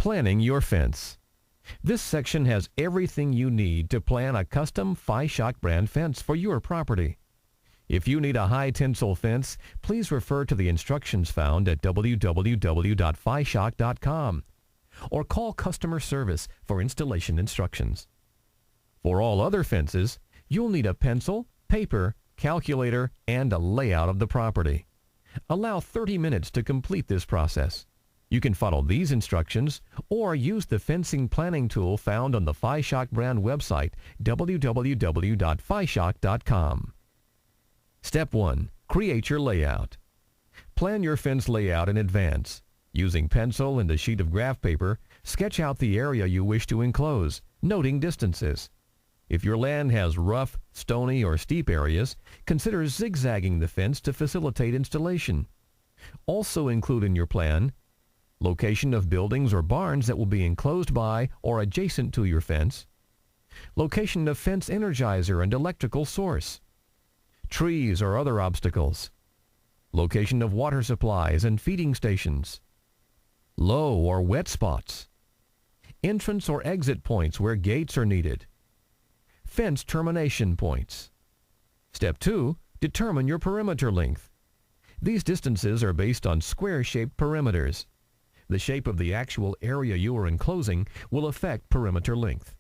Planning your fence. This section has everything you need to plan a custom FiShock brand fence for your property. If you need a high-tensile fence, please refer to the instructions found at www.fishock.com or call customer service for installation instructions. For all other fences, you'll need a pencil, paper, calculator, and a layout of the property. Allow 30 minutes to complete this process. You can follow these instructions or use the fencing planning tool found on the FiShock brand website, www.fishock.com. Step 1. Create your layout. Plan your fence layout in advance. Using pencil and a sheet of graph paper, sketch out the area you wish to enclose, noting distances. If your land has rough, stony, or steep areas, consider zigzagging the fence to facilitate installation. Also include in your plan location of buildings or barns that will be enclosed by or adjacent to your fence, location of fence energizer and electrical source, trees or other obstacles, location of water supplies and feeding stations, low or wet spots, entrance or exit points where gates are needed, fence termination points. Step 2. Determine your perimeter length. These distances are based on square-shaped perimeters. The shape of the actual area you are enclosing will affect perimeter length.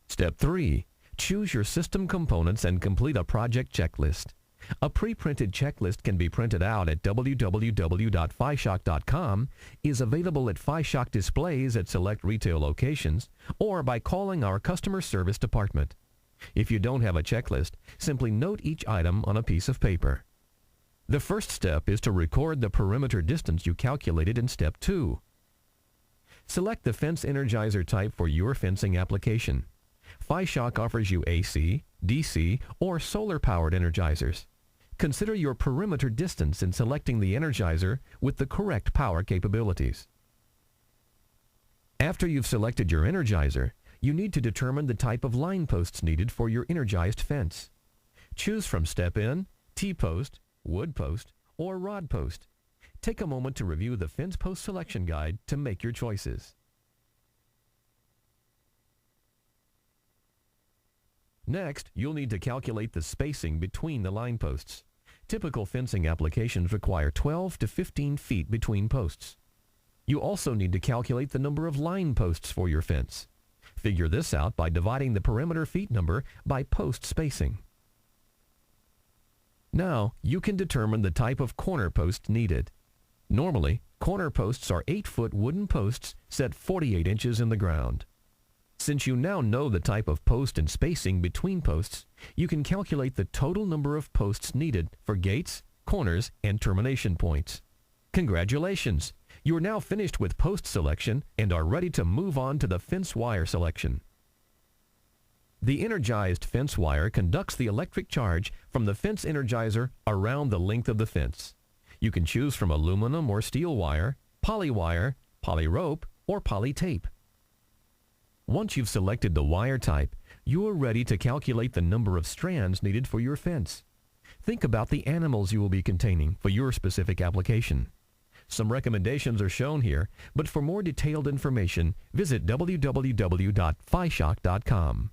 Step 3. Choose your system components and complete a project checklist. A pre-printed checklist can be printed out at www.fishock.com, is available at FiShock displays at select retail locations, or by calling our customer service department. If you don't have a checklist, simply note each item on a piece of paper. The first step is to record the perimeter distance you calculated in Step 2. Select the fence energizer type for your fencing application. FiShock offers you AC, DC, or solar-powered energizers. Consider your perimeter distance in selecting the energizer with the correct power capabilities. After you've selected your energizer, you need to determine the type of line posts needed for your energized fence. Choose from step-in, T-post, wood post, or rod post. Take a moment to review the fence post selection guide to make your choices. Next, you'll need to calculate the spacing between the line posts. Typical fencing applications require 12 to 15 feet between posts. You also need to calculate the number of line posts for your fence. Figure this out by dividing the perimeter feet number by post spacing. Now, you can determine the type of corner post needed. Normally, corner posts are 8-foot wooden posts set 48 inches in the ground. Since you now know the type of post and spacing between posts, you can calculate the total number of posts needed for gates, corners, and termination points. Congratulations! You are now finished with post selection and are ready to move on to the fence wire selection. The energized fence wire conducts the electric charge from the fence energizer around the length of the fence. You can choose from aluminum or steel wire, poly rope, or poly tape. Once you've selected the wire type, you are ready to calculate the number of strands needed for your fence. Think about the animals you will be containing for your specific application. Some recommendations are shown here, but for more detailed information, visit www.fishock.com.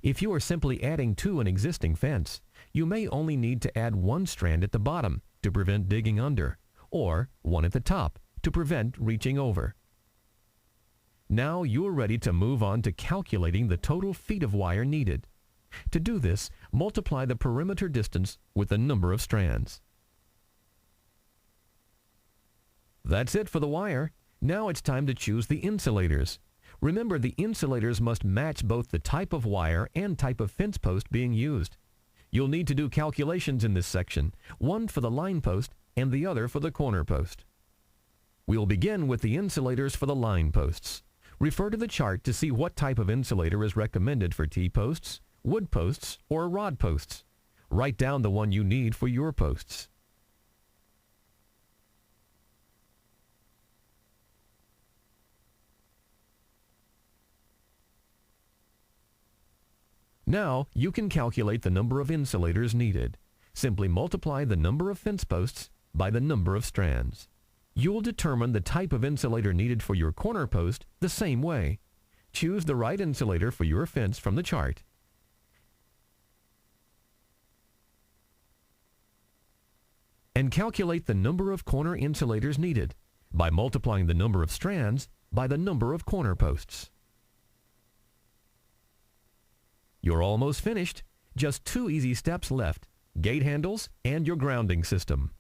If you are simply adding to an existing fence, you may only need to add one strand at the bottom to prevent digging under, or one at the top to prevent reaching over. Now you are ready to move on to calculating the total feet of wire needed. To do this, multiply the perimeter distance with the number of strands. That's it for the wire. Now it's time to choose the insulators. Remember, the insulators must match both the type of wire and type of fence post being used. You'll need to do calculations in this section, one for the line post and the other for the corner post. We'll begin with the insulators for the line posts. Refer to the chart to see what type of insulator is recommended for T-posts, wood posts, or rod posts. Write down the one you need for your posts. Now, you can calculate the number of insulators needed. Simply multiply the number of fence posts by the number of strands. You'll determine the type of insulator needed for your corner post the same way. Choose the right insulator for your fence from the chart. And calculate the number of corner insulators needed by multiplying the number of strands by the number of corner posts. You're almost finished. Just 2 easy steps left: gate handles and your grounding system.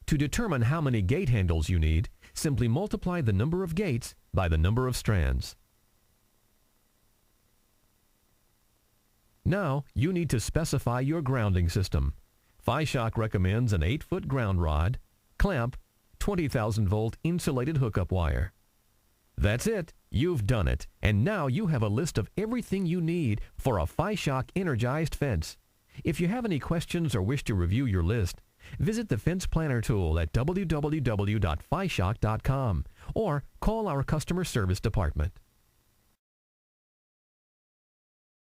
To determine how many gate handles you need, simply multiply the number of gates by the number of strands. Now you need to specify your grounding system. FiShock recommends an 8-foot ground rod, clamp, 20,000 volt insulated hookup wire. That's it. You've done it. And now you have a list of everything you need for a FiShock energized fence. If you have any questions or wish to review your list, visit the Fence Planner tool at www.fishock.com or call our customer service department.